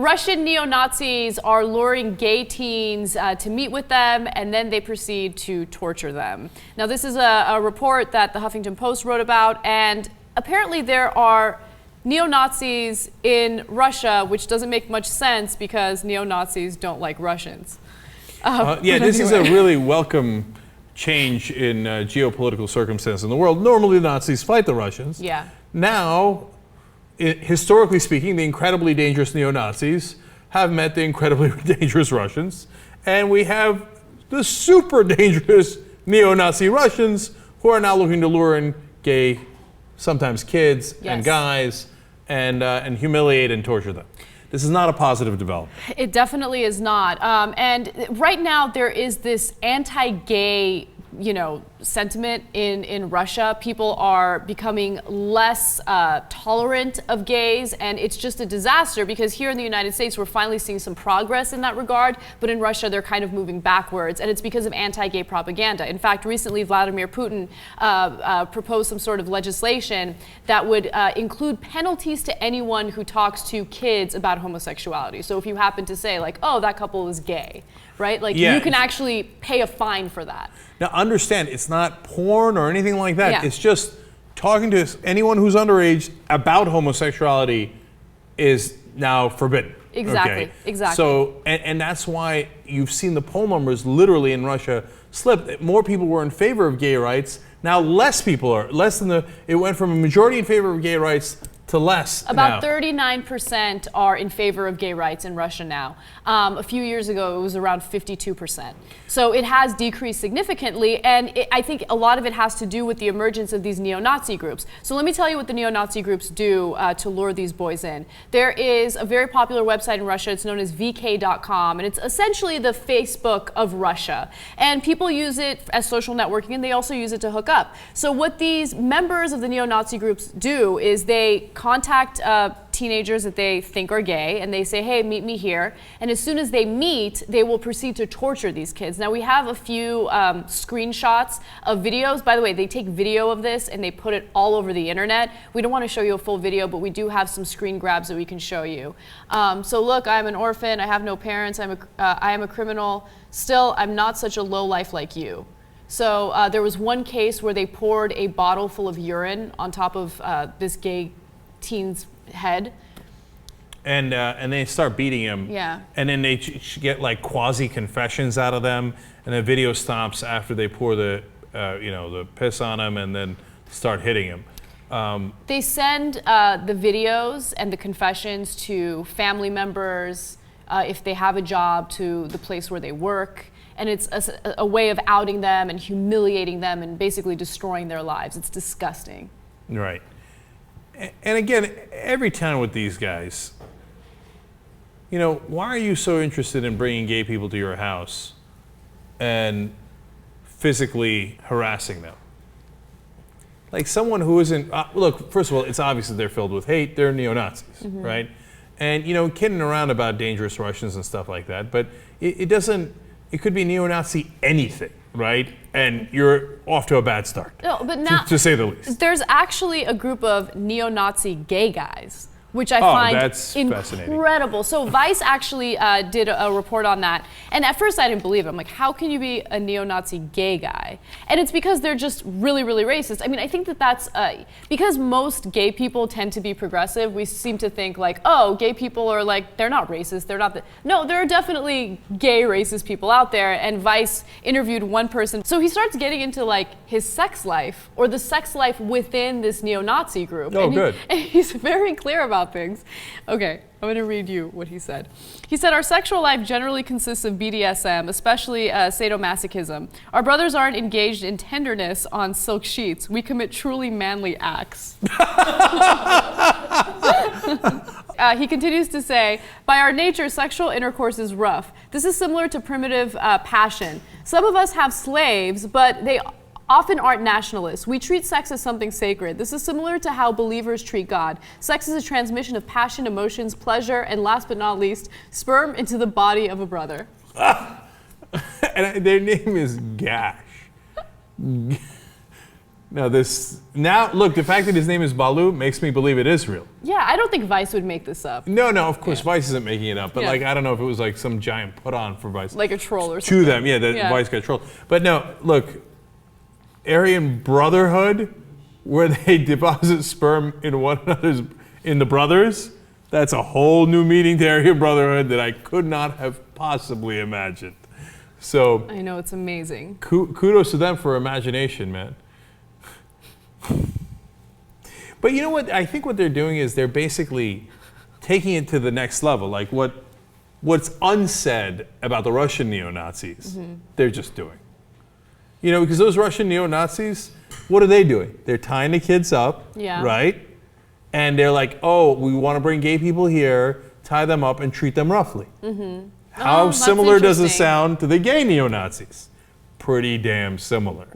Russian neo-Nazis are luring gay teens to meet with them, and then they proceed to torture them. Now, this is a report that the Huffington Post wrote about, and apparently there are neo-Nazis in Russia, which doesn't make much sense because neo-Nazis don't like Russians. Yeah, this is a really welcome change in geopolitical circumstance in the world. Normally, the Nazis fight the Russians. Yeah. Now, historically speaking, the incredibly dangerous neo-Nazis have met the incredibly dangerous Russians, and we have the super dangerous neo-Nazi Russians who are now looking to lure in gay, sometimes kids and guys, and humiliate and torture them. This is not a positive development. It definitely is not. And right now there is this anti-gay, sentiment in Russia. People are becoming less tolerant of gays, and it's just a disaster because here in the United States we're finally seeing some progress in that regard, but in Russia they're kind of moving backwards, and it's because of anti-gay propaganda. In fact, recently Vladimir Putin proposed some sort of legislation that would include penalties to anyone who talks to kids about homosexuality. So if you happen to say like, oh, that couple is gay, right? Like you can actually pay a fine for that. Now understand, it's not porn or anything like that. Yeah. It's just talking to anyone who's underage about homosexuality is now forbidden. Exactly, okay? exactly. So, and that's why you've seen the poll numbers literally in Russia slip. More people were in favor of gay rights. Now less people are, it went from a majority in favor of gay rights to less. About now. 39% are in favor of gay rights in Russia now. A few years ago, it was around 52%. So it has decreased significantly, and I think a lot of it has to do with the emergence of these neo-Nazi groups. So let me tell you what the neo-Nazi groups do to lure these boys in. There is a very popular website in Russia. It's known as vk.com, and it's essentially the Facebook of Russia. And people use it as social networking, and they also use it to hook up. So what these members of the neo-Nazi groups do is they contact teenagers that they think are gay, and they say, hey, meet me here. And as soon as they meet, they will proceed to torture these kids. Now, we have a few screenshots of videos. By the way, they take video of this and they put it all over the internet. We don't want to show you a full video, but we do have some screen grabs that we can show you. So look, I'm an orphan, I have no parents, I am a criminal. Still, I'm not such a low life like you. So there was one case where they poured a bottle full of urine on top of this gay teen's head. And they start beating him. Yeah. And then they get like quasi confessions out of them, and the video stops after they pour the piss on him, and then start hitting him. They send the videos and the confessions to family members, if they have a job, to the place where they work. And it's a way of outing them and humiliating them and basically destroying their lives. It's disgusting. Right. And again, every time with these guys, why are you so interested in bringing gay people to your house and physically harassing them? Like someone who isn't, look, first of all, it's obvious that they're filled with hate. They're neo-Nazis, right? And, kidding around about dangerous Russians and stuff like that, but it could be neo-Nazi anything. Right? And you're off to a bad start. No, but now, to say the least. There's actually a group of neo-Nazi gay guys, which I find that's incredible. So Vice actually did a report on that. And at first I didn't believe it. I'm like, how can you be a neo-Nazi gay guy? And it's because they're just really, really racist. I mean, I think that's because most gay people tend to be progressive, we seem to think like, oh, gay people are like, they're not racist. They're not. No, there are definitely gay racist people out there. And Vice interviewed one person. So he starts getting into like his sex life or the sex life within this neo-Nazi group. Oh, good. And he's very clear about things. Okay, I'm going to read you what he said. He said, our sexual life generally consists of BDSM, especially sadomasochism. Our brothers aren't engaged in tenderness on silk sheets. We commit truly manly acts. He continues to say, by our nature, sexual intercourse is rough. This is similar to primitive passion. Some of us have slaves, but they often aren't nationalists. We treat sex as something sacred. This is similar to how believers treat God. Sex is a transmission of passion, emotions, pleasure, and last but not least, sperm into the body of a brother. And their name is Gash. No, look, the fact that his name is Balu makes me believe it is real. Yeah, I don't think Vice would make this up. No, of course, Vice isn't making it up. But Yeah. like, I don't know if it was like some giant put on for Vice. Like a troll or something. To them, yeah, that Vice got trolled. But no, look, Aryan Brotherhood, where they deposit sperm in one another's, in the brothers, that's a whole new meaning to Aryan Brotherhood that I could not have possibly imagined. So I know, it's amazing. kudos to them for imagination, man. But you know what? I think what they're doing is they're basically taking it to the next level. Like what's unsaid about the Russian neo-Nazis, they're just doing. You know, because those Russian neo-Nazis, what are they doing? They're tying the kids up, right? And they're like, oh, we want to bring gay people here, tie them up, and treat them roughly. How similar does it sound to the gay neo-Nazis? Pretty damn similar.